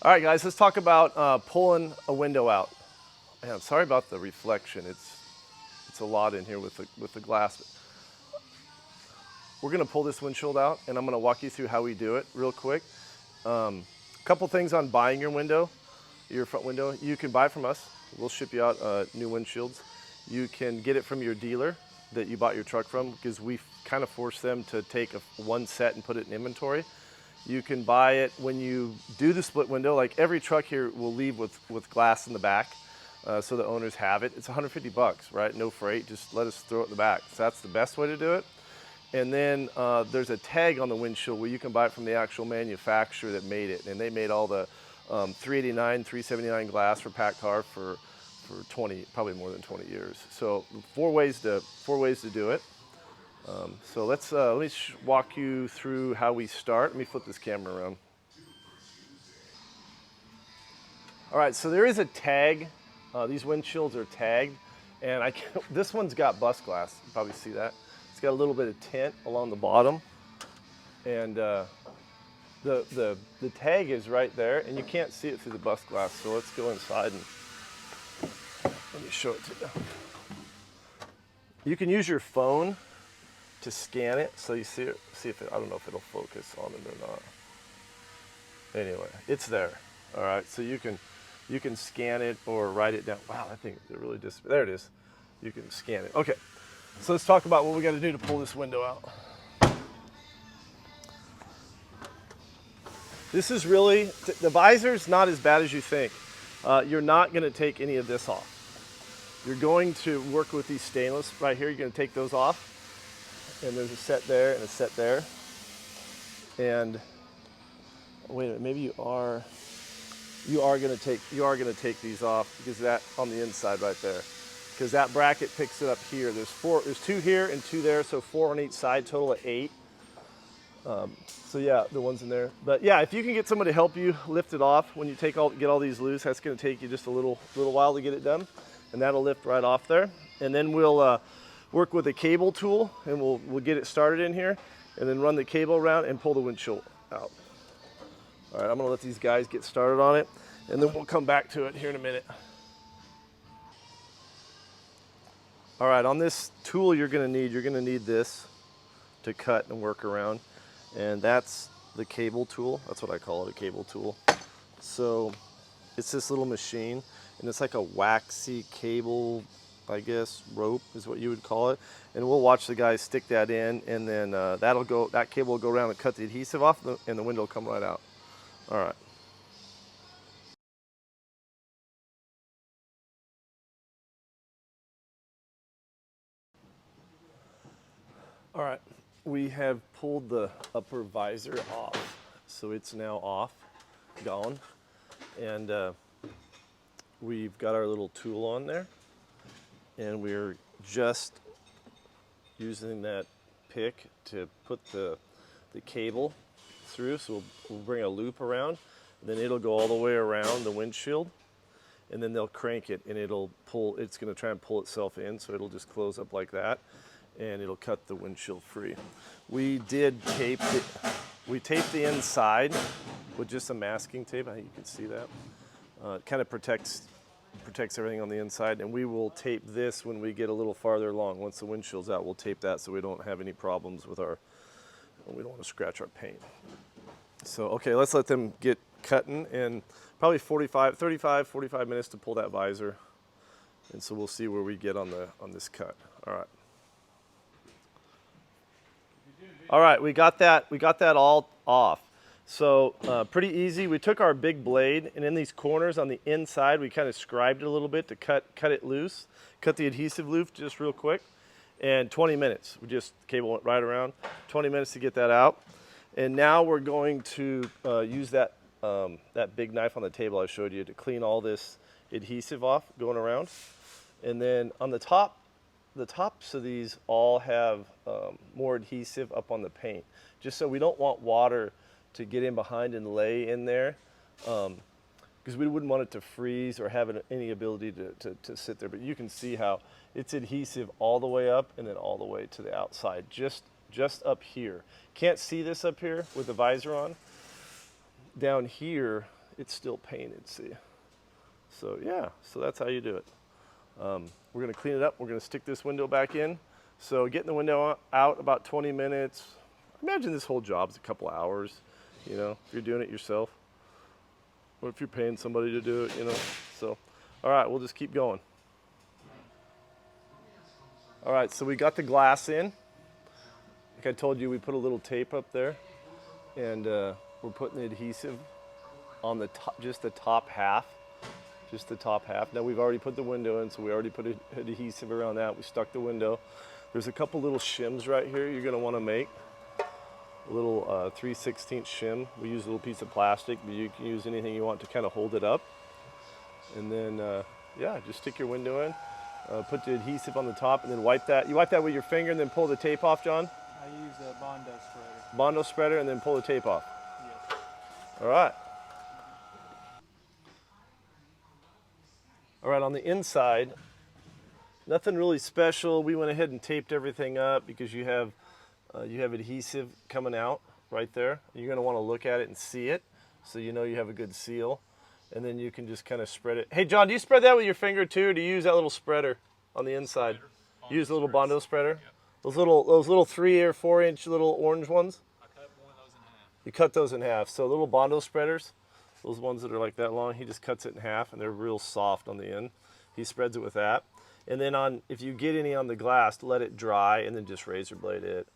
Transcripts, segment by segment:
All right, guys, let's talk about pulling a window out. Man, I'm sorry about the reflection. It's a lot in here with the glass. We're gonna pull this windshield out, and I'm gonna walk you through how we do it real quick. A couple things on buying your window, your front window. You can buy from us. We'll ship you out new windshields. You can get it from your dealer that you bought your truck from, because we kind of force them to take one set and put it in inventory. You can buy it when you do the split window. Like every truck here will leave with glass in the back, so the owners have it. It's 150 bucks, right? No freight, just let us throw it in the back. So that's the best way to do it. And then there's a tag on the windshield where you can buy it from the actual manufacturer that made it. And they made all the 389, 379 glass for Pack Car for 20, probably more than 20 years. So four ways to do it. So let me walk you through how we start. Let me flip this camera around. All right, so there is a tag. These windshields are tagged, and this one's got bus glass. You probably see that. It's got a little bit of tint along the bottom, and the tag is right there, and you can't see it through the bus glass. So let's go inside and let me show it to you. You can use your phone to scan it, so you see if it, I don't know if it'll focus on it or not. Anyway, it's there. All right, so you can scan it or write it down. Wow, I think it really just, there it is. You can scan it. Okay, so let's talk about what we got to do to pull this window out. This is really, the visor's not as bad as you think. You're not going to take any of this off. You're going to work with these stainless right here. You're going to take those off. And there's a set there and a set there. And wait a minute, maybe you are going to take these off, because that on the inside right there, because that bracket picks it up here. There's two here and two there, so 4 on each side, total of 8. So yeah, the ones in there. But yeah, if you can get someone to help you lift it off when you get all these loose, that's going to take you just a little while to get it done, and that'll lift right off there. And then we'll work with a cable tool, and we'll get it started in here, and then run the cable around and pull the windshield out. All right, I'm gonna let these guys get started on it, and then we'll come back to it here in a minute. All right, on this tool you're gonna need this to cut and work around, and that's the cable tool. That's what I call it, a cable tool. So it's this little machine, and it's like a waxy cable, I guess, rope is what you would call it. And we'll watch the guys stick that in, and then that cable will go around and cut the adhesive off, and the window will come right out. All right. All right, we have pulled the upper visor off. So it's now off, gone. And we've got our little tool on there, and we're just using that pick to put the cable through. So we'll bring a loop around, and then it'll go all the way around the windshield, and then they'll crank it, and it's gonna try and pull itself in, so it'll just close up like that, and it'll cut the windshield free. We taped the inside with just some masking tape. I think you can see that. It kind of protects everything on the inside, and we will tape this when we get a little farther along. Once the windshield's out, we'll tape that so we don't have any problems with we don't want to scratch our paint. So, okay, let's let them get cutting, and probably 45 minutes to pull that visor. And so we'll see where we get on this cut. All right. All right, we got that all off. So pretty easy. We took our big blade, and in these corners on the inside, we kind of scribed it a little bit to cut it loose, cut the adhesive loose just real quick, and 20 minutes. We just cable went right around, 20 minutes to get that out. And now we're going to use that big knife on the table I showed you to clean all this adhesive off going around. And then on the tops of these all have more adhesive up on the paint, just so we don't want water to get in behind and lay in there, because we wouldn't want it to freeze or have any ability to sit there. But you can see how it's adhesive all the way up and then all the way to the outside, just up here. Can't see this up here with the visor on. Down here it's still painted, see. So yeah, so that's how you do it. We're gonna clean it up. We're gonna stick this window back in. So getting the window out about 20 minutes. Imagine this whole job's a couple hours, you know, if you're doing it yourself. Or if you're paying somebody to do it, you know. So, all right, we'll just keep going. All right, so we got the glass in. Like I told you, we put a little tape up there, and we're putting the adhesive on the top, just the top half. Just the top half. Now we've already put the window in, so we already put adhesive around that. We stuck the window. There's a couple little shims right here you're gonna wanna make. A little 3/16 shim. We use a little piece of plastic, but you can use anything you want to kind of hold it up. And then, yeah, just stick your window in. Put the adhesive on the top and then wipe that. You wipe that with your finger and then pull the tape off, John? I use a Bondo spreader. Bondo spreader and then pull the tape off. Yes. All right. All right, on the inside, nothing really special. We went ahead and taped everything up because you have adhesive coming out right there. You're gonna wanna look at it and see it so you know you have a good seal. And then you can just kind of spread it. Hey, John, do you spread that with your finger too, or do you use that little spreader on the inside? Use the little Bondo spreader? Yep. Those little 3 or 4 inch little orange ones? I cut one of those in half. You cut those in half. So little Bondo spreaders, those ones that are like that long, he just cuts it in half and they're real soft on the end. He spreads it with that. And then if you get any on the glass, let it dry and then just razor blade it.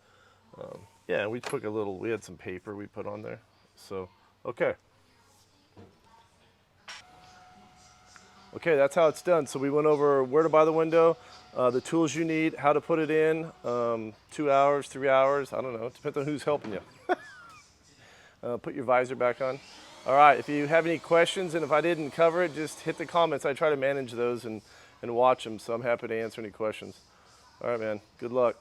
Yeah, we had some paper we put on there. So, okay. Okay, that's how it's done. So we went over where to buy the window, the tools you need, how to put it in, 2 hours, 3 hours, I don't know, it depends on who's helping you. Put your visor back on. All right, if you have any questions and if I didn't cover it, just hit the comments. I try to manage those and watch them, so I'm happy to answer any questions. All right, man, good luck.